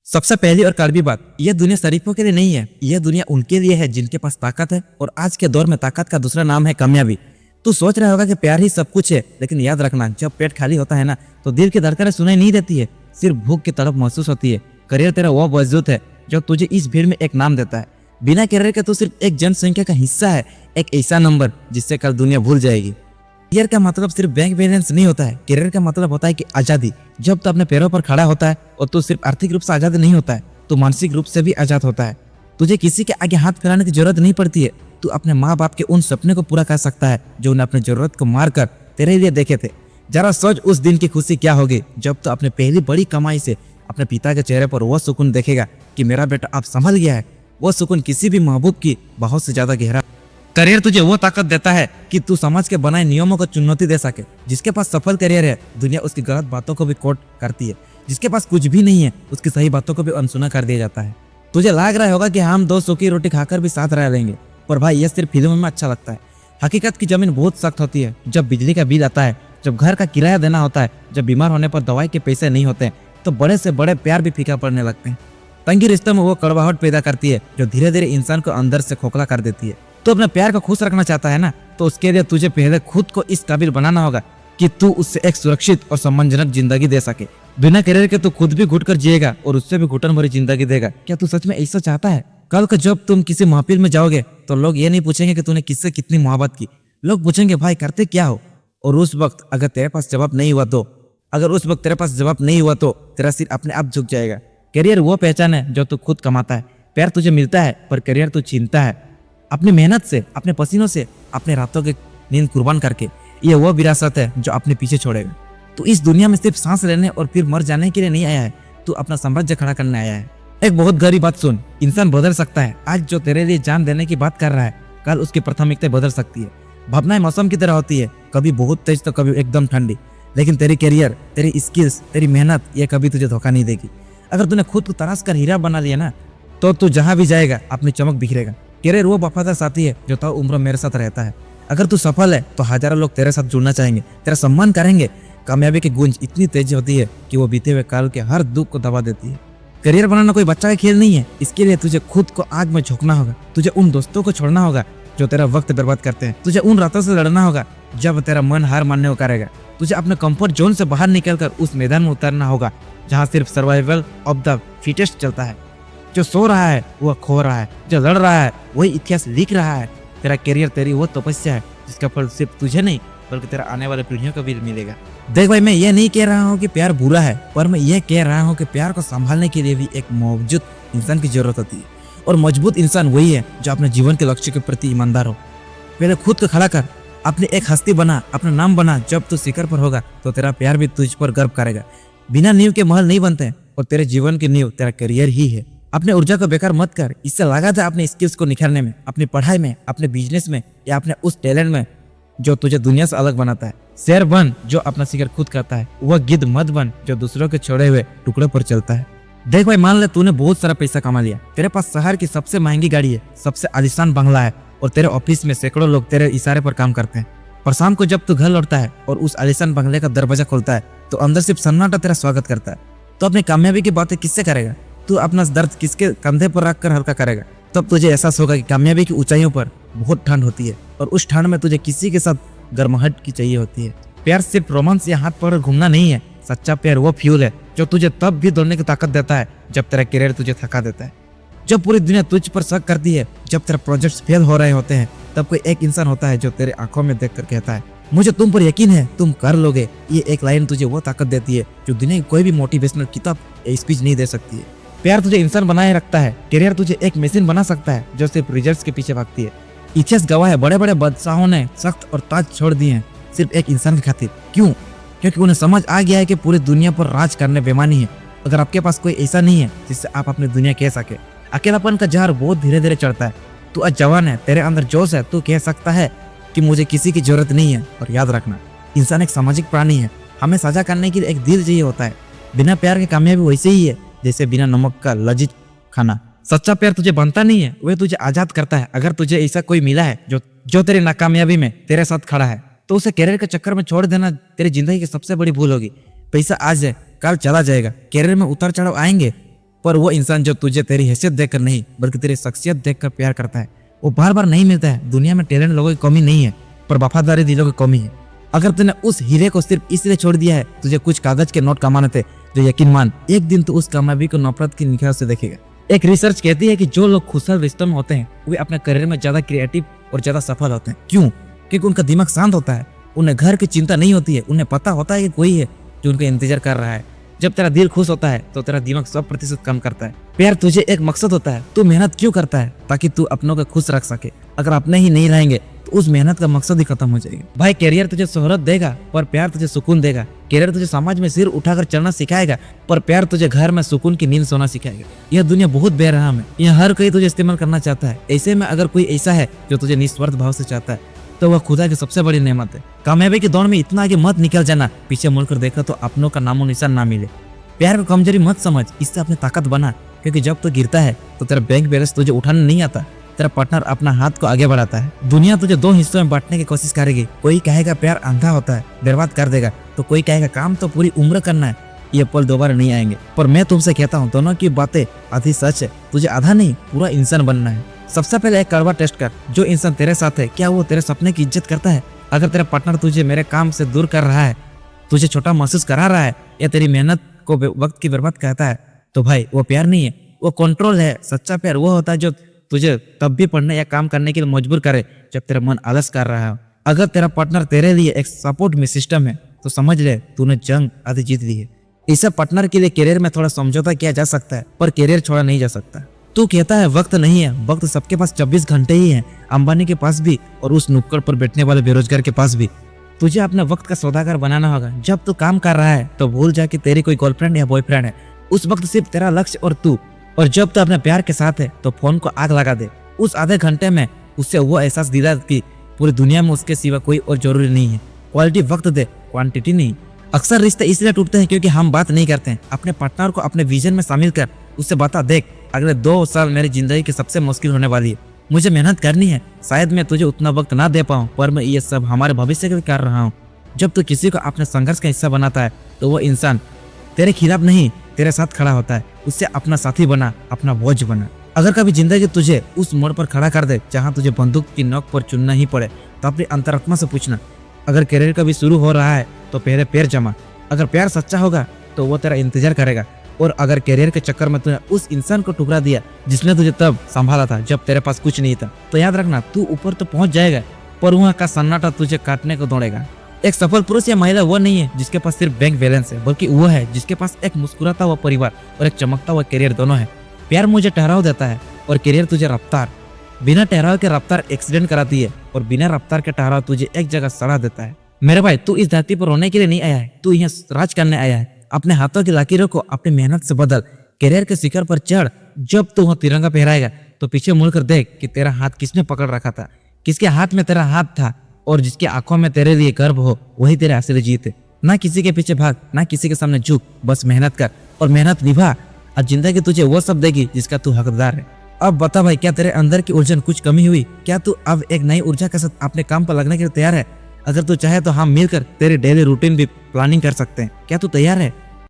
सबसे पहली और कड़वी बात, यह दुनिया शरीफों के लिए नहीं है, यह दुनिया उनके लिए है जिनके पास ताकत है। और आज के दौर में ताकत का दूसरा नाम है कामयाबी। तू सोच रहा होगा कि प्यार ही सब कुछ है, लेकिन याद रखना, जब पेट खाली होता है ना, तो दिल की धड़कनें सुनाई नहीं देती है, सिर्फ भूख की तड़प महसूस होती है। करियर तेरा वो वजूद है जो तुझे इस भीड़ में एक नाम देता है। बिना करियर के तू सिर्फ एक जनसंख्या का हिस्सा है, एक ऐसा नंबर जिससे कल दुनिया भूल जाएगी। करियर का मतलब सिर्फ बैंक बैलेंस नहीं होता है, करियर का मतलब होता है कि आजादी। जब तू अपने पैरों पर खड़ा होता है और तू सिर्फ आर्थिक रूप से आजाद नहीं होता है, तो मानसिक रूप से भी आजाद होता है। तुझे किसी के आगे हाथ फैलाने की जरूरत नहीं पड़ती है। तू अपने माँ बाप के उन सपने को पूरा कर सकता है जो उन्हें अपनी जरूरत को मार कर तेरे लिए देखे थे। जरा सोच उस दिन की खुशी क्या होगी जब तू अपने पहली बड़ी कमाई से अपने पिता के चेहरे पर वो सुकून देखेगा कि मेरा बेटा अब संभल गया है। वो सुकून किसी भी महबूब की बहुत से ज्यादा गहरा। करियर तुझे वो ताकत देता है कि तू समाज के बनाए नियमों को चुनौती दे सके। जिसके पास सफल करियर है, दुनिया उसकी गलत बातों को भी कोट करती है। जिसके पास कुछ भी नहीं है, उसकी सही बातों को भी अनसुना कर दिया जाता है। तुझे लग रहा होगा कि हम दो सूखी रोटी खाकर भी साथ रह लेंगे, पर भाई ये सिर्फ फिल्मों में अच्छा लगता है। हकीकत की जमीन बहुत सख्त होती है। जब बिजली का बिल आता है, जब घर का किराया देना होता है, जब बीमार होने पर दवाई के पैसे नहीं होते, तो बड़े से बड़े प्यार भी फीका पड़ने लगते हैं। तंगी रिश्तों में वो कड़वाहट पैदा करती है जो धीरे धीरे इंसान को अंदर से खोखला कर देती है। तो अपने प्यार को खुश रखना चाहता है ना, तो उसके लिए तुझे पहले खुद को इस काबिल बनाना होगा कि तू उससे एक सुरक्षित और सम्मानजनक जिंदगी दे सके। बिना करियर के तू खुद भी घुट कर जिएगा और उससे भी घुटन भरी जिंदगी देगा। क्या तू सच में ऐसा चाहता है? कल को जब तुम किसी महफिल में जाओगे तो लोग ये नहीं पूछेंगे कि तूने किससे कितनी मोहब्बत की, लोग पूछेंगे भाई करते क्या हो। और उस वक्त अगर तेरे पास जवाब नहीं हुआ तो तेरा सिर अपने आप झुक जाएगा। करियर वो पहचान है जो तू खुद कमाता है। प्यार तुझे मिलता है, पर करियर तू छीनता है अपनी मेहनत से, अपने पसीनों से, अपने रातों की नींद कुर्बान करके। ये वो विरासत है जो अपने पीछे छोड़ेगा। तू इस दुनिया में सिर्फ सांस लेने और फिर मर जाने के लिए नहीं आया है, तू अपना साम्राज्य खड़ा करने आया है। एक बहुत गहरी बात सुन, इंसान बदल सकता है। आज जो तेरे लिए जान देने की बात कर रहा है, कल उसकी प्राथमिकता बदल सकती है। भावनाएं मौसम की तरह होती है, कभी बहुत तेज तो कभी एकदम ठंडी। लेकिन तेरी करियर, तेरी स्किल्स, तेरी मेहनत, ये कभी तुझे धोखा नहीं देगी। अगर तूने खुद को तराश कर हीरा बना लिया ना, तो तू जहां भी जाएगा अपनी चमक बिखरेगा। करियर वो वफादार साथी है जो तो उम्र मेरे साथ रहता है। अगर तू सफल है तो हजारों लोग तेरे साथ जुड़ना चाहेंगे, तेरा सम्मान करेंगे। कामयाबी की गूंज इतनी तेज होती है कि वो बीते हुए काल के हर दुख को दबा देती है। करियर बनाना कोई बच्चा का खेल नहीं है। इसके लिए तुझे खुद को आग में झोंकना होगा। तुझे उन दोस्तों को छोड़ना होगा जो तेरा वक्त बर्बाद करते हैं। तुझे उन रातों से लड़ना होगा जब तेरा मन हार मानने को करेगा। तुझे अपने कंफर्ट जोन से बाहर निकलकर उस मैदान में उतरना होगा जहाँ सिर्फ सर्वाइवल ऑफ द फिटेस्ट चलता है। जो सो रहा है वह खो रहा है, जो लड़ रहा है वही इतिहास लिख रहा है। तेरा करियर तेरी वो तपस्या है जिसका फल सिर्फ तुझे नहीं बल्कि तेरा आने वाले पीढ़ियों को भी मिलेगा। देख भाई, मैं ये नहीं कह रहा हूँ कि प्यार बुरा है, पर मैं ये कह रहा हूँ कि प्यार को संभालने के लिए भी एक मौजूद इंसान की जरूरत होती है। और मजबूत इंसान वही है जो अपने जीवन के लक्ष्य के प्रति ईमानदार हो। पहले खुद को खड़ा कर, अपनी एक हस्ती बना, अपना नाम बना। जब तू शिखर पर होगा तो तेरा प्यार भी तुझ पर गर्व करेगा। बिना नींव के महल नहीं बनते, और तेरे जीवन की नींव तेरा करियर ही है। अपने ऊर्जा को बेकार मत कर, इससे लगा था अपने स्किल्स को निखारने में, अपनी पढ़ाई में, अपने बिजनेस में, या अपने उस टैलेंट में जो तुझे दुनिया से अलग बनाता है। शेर बन जो अपना शिकार खुद करता है, वह गिद्ध मत बन जो दूसरों के छोड़े हुए टुकड़ों पर चलता है। देख भाई, मान ले तूने बहुत सारा पैसा कमा लिया, तेरे पास शहर की सबसे महंगी गाड़ी है, सबसे आलीशान बंगला है, और तेरे ऑफिस में सैकड़ों लोग तेरे इशारे पर काम करते हैं। पर शाम को जब तू घर लौटता है और उस आलीशान बंगले का दरवाजा खोलता है, तो अंदर सिर्फ सन्नाटा तेरा स्वागत करता है। तो अपनी कामयाबी की बातें किससे करेगा? तू अपना दर्द किसके कंधे पर रखकर हल्का करेगा? तब तुझे एहसास होगा कि कामयाबी की ऊंचाइयों पर बहुत ठंड होती है, और उस ठंड में तुझे किसी के साथ गर्माहट की चाहिए होती है। प्यार सिर्फ रोमांस या हाथ पकड़ घूमना नहीं है। सच्चा प्यार वो फ्यूल है जो तुझे तब भी दौड़ने की ताकत देता है जब तेरा करियर तुझे थका देता है। जब पूरी दुनिया तुझ पर शक करती है, जब तेरा प्रोजेक्ट्स फेल हो रहे होते हैं, तब कोई एक इंसान होता है जो तेरे आंखों में देखकर कहता है, मुझे तुम पर यकीन है, तुम कर लोगे। ये एक लाइन तुझे वो ताकत देती है जो दुनिया की कोई भी मोटिवेशनल किताब या स्पीच नहीं दे सकती है। प्यार तुझे इंसान बनाए रखता है, करियर तुझे एक मशीन बना सकता है जो सिर्फ रिजल्ट्स के पीछे भागती है। इतिहास गवाह है, बड़े बड़े बादशाहों ने सख्त और ताज छोड़ दिए हैं सिर्फ एक इंसान की खातिर। क्यों? क्योंकि उन्हें समझ आ गया है कि पूरी दुनिया पर राज करने बेमानी है। अगर आपके पास कोई ऐसा नहीं है जिससे आप अपनी दुनिया कह सके, अकेलापन का जहर बहुत धीरे धीरे चढ़ता है। तू आज जवान है, तेरे अंदर जोश है, तू कह सकता है कि मुझे किसी की जरूरत नहीं है। और याद रखना, इंसान एक सामाजिक प्राणी है, हमें साझा करने के लिए एक दिल चाहिए होता है। बिना प्यार के कामयाबी वैसे ही है जैसे बिना नमक का लजीज खाना। सच्चा प्यार तुझे बनता नहीं है, वह तुझे आजाद करता है। अगर तुझे ऐसा कोई मिला है जो तेरी नाकामयाबी में तेरे साथ खड़ा है, तो उसे करियर के चक्कर में छोड़ देना तेरी जिंदगी की सबसे बड़ी भूल होगी। पैसा आज है, कल चला जाएगा। करियर में उतार चढ़ाव आएंगे, पर वो इंसान जो तुझे तेरी हैसियत देखकर नहीं बल्कि तेरी शख्सियत देखकर प्यार करता है, वो बार बार नहीं मिलता है। दुनिया में टैलेंट लोगों की कमी नहीं है, पर वफादारी दिलों की कमी है। अगर तूने उस हीरे को सिर्फ इसलिए छोड़ दिया है तुझे कुछ कागज के नोट कमाने थे, तो यकीन मान एक दिन तो उस कामयाबी को नफरत की निगाह से देखेगा। एक रिसर्च कहती है कि जो लोग खुशहाल रिश्तों में होते हैं वे अपने करियर में ज्यादा क्रिएटिव और ज्यादा सफल होते हैं। क्यों? क्योंकि उनका दिमाग शांत होता है, उन्हें घर की चिंता नहीं होती है, उन्हें पता होता है कि कोई है जो उनका इंतजार कर रहा है। जब तेरा दिल खुश होता है तो तेरा दिमाग 100% काम करता है। प्यार तुझे एक मकसद होता है, तू मेहनत क्यों करता है? ताकि तू अपनों को खुश रख सके। अगर अपने ही नहीं रहेंगे तो उस मेहनत का मकसद ही खत्म हो जाएगा। भाई कैरियर तुझे शोहरत देगा पर प्यार तुझे सुकून देगा। कैरियर तुझे समाज में सिर उठाकर चलना सिखाएगा पर प्यार तुझे घर में सुकून की नींद सोना सिखाएगा। यह दुनिया बहुत बेरहम है, यह हर कोई तुझे इस्तेमाल करना चाहता है। ऐसे में अगर कोई ऐसा है जो तुझे निस्वार्थ भाव से चाहता है तो वह खुदा की सबसे बड़ी नेमत है। कामयाबी की दौड़ में इतना आगे मत निकल जाना, पीछे मुड़कर देखा तो अपनों का नामो निशान ना मिले। प्यार को कमजोरी मत समझ, इससे अपनी ताकत बना, क्योंकि जब तू गिरता है तो तेरा बैंक बैलेंस तुझे उठाने नहीं आता, तेरा पार्टनर अपना हाथ को आगे बढ़ाता है। दुनिया तुझे दो हिस्सों में बांटने की कोशिश करेगी। कोई कहेगा प्यार अंधा होता है, बर्बाद कर देगा, तो कोई कहेगा काम तो पूरी उम्र करना है, ये पल दोबारा नहीं आएंगे। पर मैं तुमसे कहता हूँ दोनों की बातें आधी सच है। तुझे आधा नहीं पूरा इंसान बनना है। सबसे पहले एक कड़वा टेस्ट कर, जो इंसान तेरे साथ है क्या वो तेरे सपने की इज्जत करता है? अगर तेरा पार्टनर तुझे मेरे काम से दूर कर रहा है, तुझे छोटा महसूस करा रहा है या तेरी मेहनत को वक्त की बर्बाद कहता है, तो भाई वो प्यार नहीं है, वो कंट्रोल है। सच्चा प्यार वो होता है जो तुझे तब भी पढ़ने या काम करने के लिए मजबूर करे जब तेरा मन आलस कर रहा है। अगर तेरा पार्टनर तेरे लिए एक सपोर्ट में सिस्टम है तो समझ ले तूने जंग आधी जीत ली है। इस पार्टनर के लिए करियर में थोड़ा समझौता किया जा सकता है पर करियर छोड़ा नहीं जा सकता। तू कहता है वक्त नहीं है, वक्त सबके पास 24 घंटे ही है, अंबानी के पास भी और उस नुक्कड़ पर बैठने वाले बेरोजगार के पास भी। तुझे अपना वक्त का सौदागर बनाना होगा। जब तू काम कर रहा है तो भूल जा कि तेरी कोई गर्लफ्रेंड या बॉयफ्रेंड है। उस वक्त सिर्फ तेरा लक्ष्य और तू। और जब तू अपने प्यार के साथ है तो फोन को आग लगा दे। उस आधे घंटे में उससे वो एहसास दिला कि पूरी दुनिया में उसके सिवा कोई और जरूरी नहीं है। क्वालिटी वक्त दे, क्वांटिटी नहीं। अक्सर रिश्ते इसलिए टूटते हैं क्योंकि हम बात नहीं करते हैं। अपने पार्टनर को अपने विजन में शामिल कर, उससे बता देख अगले 2 साल मेरी जिंदगी की सबसे मुश्किल होने वाली है, मुझे मेहनत करनी है। शायद मैं तुझे उतना वक्त ना दे पाऊँ पर मैं ये सब हमारे भविष्य के लिए कर रहा हूँ। जब तू किसी को अपने संघर्ष का हिस्सा बनाता है तो वो इंसान तेरे खिलाफ नहीं तेरे साथ खड़ा होता है। उससे अपना साथी बना, अपना बोझ बना। अगर कभी जिंदगी तुझे उस मोड़ पर खड़ा कर दे जहाँ तुझे बंदूक की नोक पर चुनना ही पड़े तो अपनी अंतरात्मा से पूछना, अगर करियर कभी शुरू हो रहा है तो पहले पैर जमा। अगर प्यार सच्चा होगा तो वो तेरा इंतजार करेगा। और अगर करियर के चक्कर में तूने उस इंसान को ठुकरा दिया जिसने तुझे तब संभाला था जब तेरे पास कुछ नहीं था, तो याद रखना तू ऊपर तो पहुंच जाएगा पर वहाँ का सन्नाटा तुझे काटने को दौड़ेगा। एक सफल पुरुष या महिला वो नहीं है जिसके पास सिर्फ बैंक बैलेंस है, बल्कि वो है जिसके पास एक मुस्कुराता हुआ परिवार और एक चमकता हुआ करियर दोनों है। प्यार मुझे ठहराव देता है और करियर तुझे रफ्तार। बिना ठहराव के रफ्तार एक्सीडेंट कराती है और बिना रफ्तार के ठहराव तुझे एक जगह सड़ा देता है। मेरे भाई तू इस धरती पर रोने के लिए नहीं आया है, तू यहाँ राज करने आया है। अपने हाथों की लकीरों को अपनी मेहनत से बदल, करियर के शिखर पर चढ़। जब तू वहाँ तिरंगा फहराएगा तो पीछे मुड़कर देख कि तेरा हाथ किसने पकड़ रखा था, किसके हाथ में तेरा हाथ था, और जिसकी आंखों में तेरे लिए गर्व हो वही तेरे असली जीत है। ना किसी के पीछे भाग, ना किसी के सामने झुक, बस मेहनत कर और मेहनत निभा और जिंदगी तुझे वो सब देगी जिसका तू हकदार है। अब बता भाई, क्या तेरे अंदर की ऊर्जा कुछ कमी हुई? क्या तू अब एक नई ऊर्जा के साथ अपने काम पर लगने के लिए तैयार है? अगर तू चाहे तो हम मिलकर तेरे डेली रूटीन भी प्लानिंग कर सकते हैं। क्या तू तैयार है?